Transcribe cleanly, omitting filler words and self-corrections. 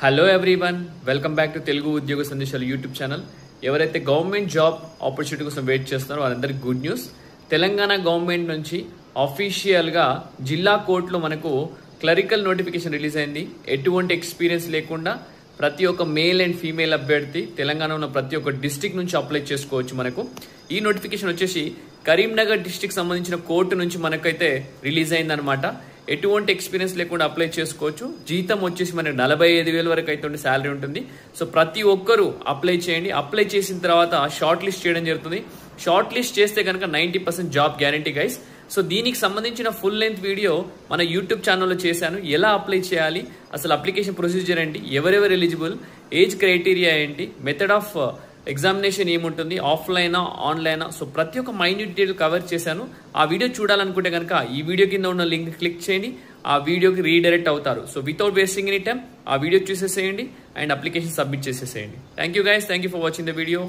Hello everyone, welcome back to Telugu ఉద్యోగ సందేశాలు YouTube channel. ఎవరైతే గవర్నమెంట్ జాబ్ ఆపర్చునిటీ కోసం వెయిట్ చేస్తున్నారో వాళ్ళందరికీ గుడ్ న్యూస్. తెలంగాణ గవర్నమెంట్ నుంచి అఫీషియల్గా జిల్లా కోర్టులో మనకు క్లరికల్ నోటిఫికేషన్ రిలీజ్ అయింది. ఎటువంటి ఎక్స్పీరియన్స్ లేకుండా ప్రతి ఒక్క మేల్ అండ్ ఫీమేల్ అభ్యర్థి తెలంగాణ ఉన్న ప్రతి ఒక్క డిస్టిక్ నుంచి అప్లై చేసుకోవచ్చు. మనకు ఈ నోటిఫికేషన్ వచ్చేసి కరీంనగర్ డిస్టిక్ సంబంధించిన కోర్టు నుంచి మనకైతే రిలీజ్ అయిందనమాట. ఎటువంటి ఎక్స్పీరియన్స్ లేకుండా అప్లై చేసుకోవచ్చు. జీతం వచ్చేసి మనకి 45,000 వరకు అయితే శాలరీ ఉంటుంది. సో ప్రతి ఒక్కరూ అప్లై చేయండి. అప్లై చేసిన తర్వాత షార్ట్ లిస్ట్ చేయడం జరుగుతుంది. షార్ట్ లిస్ట్ చేస్తే కనుక 90% జాబ్ గ్యారంటీ గైస్. సో దీనికి సంబంధించిన ఫుల్ లెంత్ వీడియో మన యూట్యూబ్ ఛానల్లో చేశాను. ఎలా అప్లై చేయాలి, అసలు అప్లికేషన్ ప్రొసీజర్ ఏంటి, ఎవరెవరు ఎలిజిబుల్, ఏజ్ క్రైటీరియా ఏంటి, మెథడ్ ఆఫ్ ఎగ్జామినేషన్ ఏముంటుంది, ఆఫ్లైనా ఆన్లైనా, సో ప్రతి ఒక్క మైన్యూట్ డీటెయిల్ కవర్ చేశాను. ఆ వీడియో చూడాలనుకుంటే కనుక ఈ వీడియో కింద ఉన్న లింక్ క్లిక్ చేయండి. ఆ వీడియోకి రీడైరెక్ట్ అవుతారు. So without wasting any time ఆ వీడియో చూసేసేయండి అండ్ అప్లికేషన్ సబ్మిట్ చేసేసేయండి. Thank you guys, thank you for watching the video.